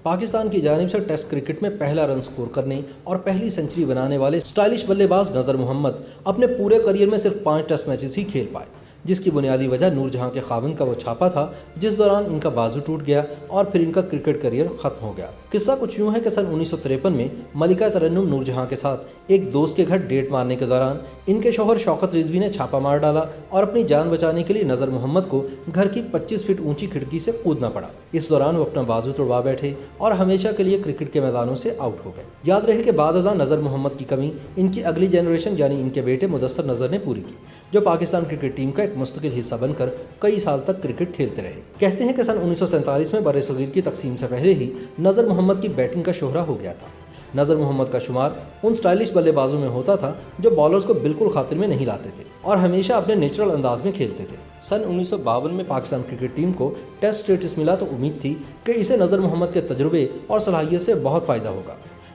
پاکستان کی جانب سے ٹیسٹ کرکٹ میں پہلا رن سکور کرنے اور پہلی سنچری بنانے والے سٹائلش بلے باز نذر محمد اپنے پورے کریئر میں صرف 5 ٹیسٹ میچز ہی کھیل پائے، جس کی بنیادی وجہ نور جہاں کے خاوند کا وہ چھاپا تھا جس دوران ان کا بازو ٹوٹ گیا اور پھر ان کا کرکٹ کریئر ختم ہو گیا۔ قصہ کچھ یوں ہے کہ سن 1953 میں ملکہ ترنم نور جہاں کے ساتھ ایک دوست کے گھر ڈیٹ مارنے کے دوران ان کے شوہر شوکت رضوی نے چھاپا مار ڈالا اور اپنی جان بچانے کے لیے نذر محمد کو گھر کی 25 فٹ اونچی کھڑکی سے کودنا پڑا۔ اس دوران وہ اپنا بازو توڑوا بیٹھے اور ہمیشہ کے لیے کرکٹ کے میدانوں سے آؤٹ ہو گئے۔ یاد رہے کہ بعد ازاں نذر محمد کی کمی ان کی اگلی جنریشن یعنی ان کے بیٹے مدثر نذر نے پوری کی، جو پاکستان کرکٹ ٹیم کا ایک مستقل حصہ بن کر کئی سال تک کرکٹ کھیلتے رہے۔ کہتے ہیں کہ سن 1947 میں بر صغیر کی تقسیم سے پہلے ہی نذر محمد کی بیٹنگ کا شہرہ ہو گیا تھا۔ نذر محمد کا شمار ان سٹائلش بلے بازوں میں ہوتا تھا جو بالرز کو بالکل خاطر میں نہیں لاتے تھے اور ہمیشہ اپنے نیچرل انداز میں کھیلتے تھے۔ سن 1952 میں پاکستان کرکٹ ٹیم کو ٹیسٹ سٹیٹس ملا تو امید تھی کہ اسے نذر محمد کے تجربے اور صلاحیت سے بہت فائدہ ہوگا۔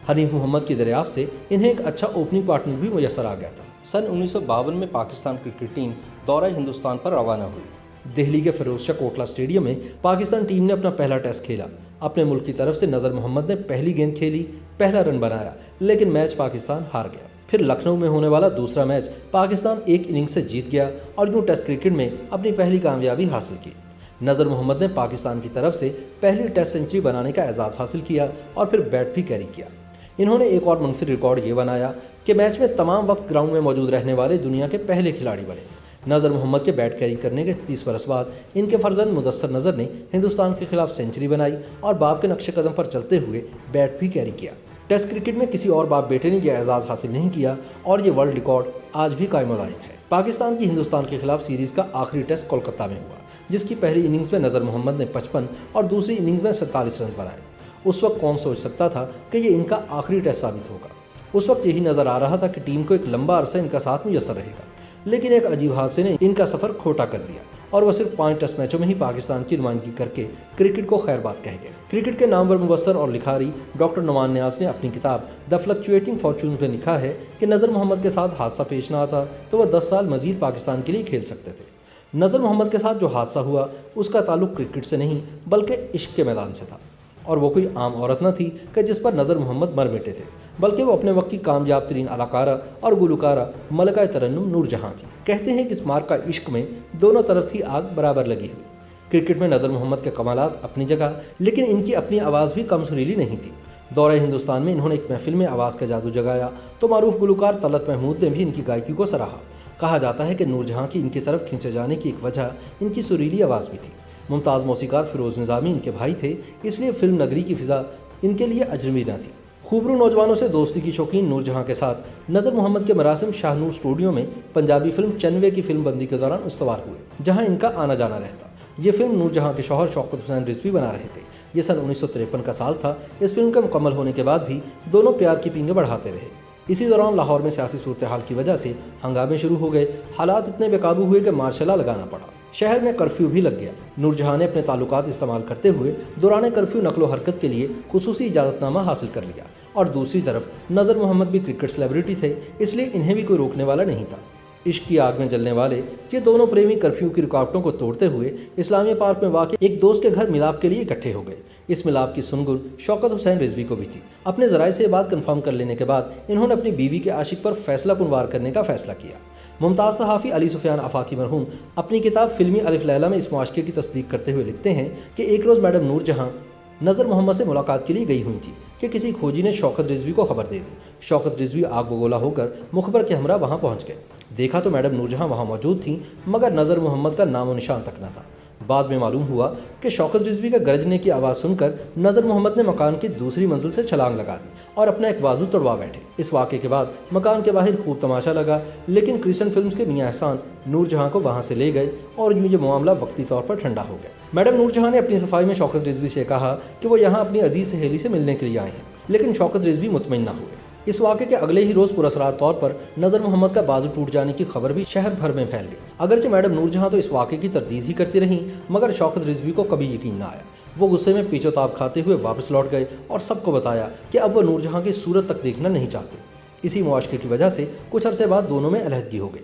حنیف محمد کی دریافت سے انہیں ایک اچھا اوپننگ پارٹنر بھی میسر آ گیا تھا۔ سن 1952 میں پاکستان کرکٹ ٹیم دورہ ہندوستان پر روانہ ہوئی۔ دہلی کے فیروز شاہ کوٹلہ اسٹیڈیم میں پاکستان ٹیم نے اپنا پہلا ٹیسٹ کھیلا۔ اپنے ملک کی طرف سے نذر محمد نے پہلی گیند کھیلی، پہلا رن بنایا، لیکن میچ پاکستان ہار گیا۔ پھر لکھنؤ میں ہونے والا دوسرا میچ پاکستان ایک اننگ سے جیت گیا اور یوں ٹیسٹ کرکٹ میں اپنی پہلی کامیابی حاصل کی۔ نذر محمد نے پاکستان کی طرف سے پہلی ٹیسٹ سنچری بنانے کا اعزاز حاصل کیا اور پھر بیٹ بھی کیری کیا۔ انہوں نے ایک اور منفرد ریکارڈ یہ بنایا کہ میچ میں تمام وقت گراؤنڈ میں موجود رہنے والے دنیا کے پہلے کھلاڑی بنے۔ نذر محمد کے بیٹ کیری کرنے کے 30 برس بعد ان کے فرزند مدثر نذر نے ہندوستان کے خلاف سنچری بنائی اور باپ کے نقش قدم پر چلتے ہوئے بیٹ بھی کیری کیا۔ ٹیسٹ کرکٹ میں کسی اور باپ بیٹے نے یہ اعزاز حاصل نہیں کیا اور یہ ورلڈ ریکارڈ آج بھی قائم و دائم ہے۔ پاکستان کی ہندوستان کے خلاف سیریز کا آخری ٹیسٹ کولکتہ میں ہوا، جس کی پہلی اننگز میں نذر محمد نے 55 اور دوسری اننگز میں 47 رنز بنائے۔ اس وقت کون سوچ سکتا تھا کہ یہ ان کا آخری ٹیسٹ ثابت ہوگا۔ اس وقت یہی نظر آ رہا تھا کہ ٹیم کو ایک لمبا عرصہ ان کا ساتھ میسر رہے گا، لیکن ایک عجیب حادثے نے ان کا سفر کھوٹا کر دیا اور وہ صرف 5 ٹیسٹ میچوں میں ہی پاکستان کی نمائندگی کر کے کرکٹ کو خیر بات کہہ گئے۔ کرکٹ کے نامور مبصر اور لکھاری ڈاکٹر نعمان نیاز نے اپنی کتاب دی فلکچویٹنگ فارچونز میں لکھا ہے کہ نذر محمد کے ساتھ حادثہ پیش نہ آتا تو وہ 10 سال مزید پاکستان کے لیے کھیل سکتے تھے۔ نذر محمد کے ساتھ جو حادثہ ہوا اس کا تعلق کرکٹ سے نہیں بلکہ عشق کے میدان سے تھا، اور وہ کوئی عام عورت نہ تھی کہ جس پر نذر محمد مر مٹے تھے، بلکہ وہ اپنے وقت کی کامیاب ترین اداکارہ اور گلوکارہ ملکہ ترنم نور جہاں تھی۔ کہتے ہیں کہ اس مار کا عشق میں دونوں طرف تھی آگ برابر لگی ہوئی۔ کرکٹ میں نذر محمد کے کمالات اپنی جگہ، لیکن ان کی اپنی آواز بھی کم سریلی نہیں تھی۔ دورہ ہندوستان میں انہوں نے ایک محفل میں آواز کا جادو جگایا تو معروف گلوکار طلعت محمود نے بھی ان کی گائیکی کو سراہا۔ کہا جاتا ہے کہ نور جہاں کی ان کی طرف کھینچے جانے کی ایک وجہ ان کی سریلی آواز بھی تھی۔ ممتاز موسیقار فیروز نظامی ان کے بھائی تھے، اس لیے فلم نگری کی فضا ان کے لیے اجنبی نہ تھی۔ خوبرو نوجوانوں سے دوستی کی شوقین نور جہاں کے ساتھ نذر محمد کے مراسم شاہ نور اسٹوڈیو میں پنجابی فلم چنوے کی فلم بندی کے دوران استوار ہوئے، جہاں ان کا آنا جانا رہتا۔ یہ فلم نور جہاں کے شوہر شوکت حسین رضوی بنا رہے تھے۔ یہ سن 1953 کا سال تھا۔ اس فلم کے مکمل ہونے کے بعد بھی دونوں پیار کی پینگیں بڑھاتے رہے۔ اسی دوران لاہور میں سیاسی صورتحال کی وجہ سے ہنگامے شروع ہو گئے۔ حالات اتنے بے قابو ہوئے کہ مارشل لا لگانا پڑا۔ شہر میں کرفیو بھی لگ گیا۔ نور جہاں نے اپنے تعلقات استعمال کرتے ہوئے دوران کرفیو نقل و حرکت کے لیے خصوصی اجازت نامہ حاصل کر لیا، اور دوسری طرف نذر محمد بھی کرکٹ سیلیبریٹی تھے، اس لیے انہیں بھی کوئی روکنے والا نہیں تھا۔ عشق کی آگ میں جلنے والے یہ دونوں پریمی کرفیو کی رکاوٹوں کو توڑتے ہوئے اسلامیہ پارک میں واقع ایک دوست کے گھر ملاپ کے لیے اکٹھے ہو گئے۔ اس ملاپ کی سنگن شوکت حسین رضوی کو بھی تھی۔ اپنے ذرائع سے یہ بات کنفرم کر لینے کے بعد انہوں نے اپنی بیوی کے عاشق پر فیصلہ کن وار کرنے کا فیصلہ کیا۔ ممتاز صحافی علی سفیان آفاقی مرحوم اپنی کتاب فلمی الف لیلہ میں اس معاشقے کی تصدیق کرتے ہوئے لکھتے ہیں کہ ایک روز میڈم نور جہاں نذر محمد سے ملاقات کے لیے گئی ہوئی تھی کہ کسی کھوجی نے شوکت رضوی کو خبر دے دی۔ شوکت رضوی آگ بگولا ہو کر مخبر کے ہمراہ وہاں پہنچ گئے۔ دیکھا تو میڈم نور جہاں وہاں موجود تھیں، مگر نذر محمد کا نام و نشان تک نہ تھا۔ بعد میں معلوم ہوا کہ شوکت رضوی کے گرجنے کی آواز سن کر نذر محمد نے مکان کی دوسری منزل سے چھلانگ لگا دی اور اپنا ایک بازو توڑوا بیٹھے۔ اس واقعے کے بعد مکان کے باہر خوب تماشا لگا، لیکن کرسچن فلمز کے میاں احسان نور جہاں کو وہاں سے لے گئے اور یوں یہ معاملہ وقتی طور پر ٹھنڈا ہو گیا۔ میڈم نور جہاں نے اپنی صفائی میں شوکت رضوی سے کہا کہ وہ یہاں اپنی عزیز سہیلی سے ملنے کے لیے آئے ہیں، لیکن شوکت رضوی مطمئن نہ ہوئے۔ اس واقعے کے اگلے ہی روز پراسرار طور پر نذر محمد کا بازو ٹوٹ جانے کی خبر بھی شہر بھر میں پھیل گئی۔ اگرچہ میڈم نور جہاں تو اس واقعے کی تردید ہی کرتی رہیں، مگر شوکت رضوی کو کبھی یقین نہ آیا۔ وہ غصے میں پیچ و تاب کھاتے ہوئے واپس لوٹ گئے اور سب کو بتایا کہ اب وہ نور جہاں کی صورت تک دیکھنا نہیں چاہتے۔ اسی معاشقے کی وجہ سے کچھ عرصے بعد دونوں میں علیحدگی ہو گئی۔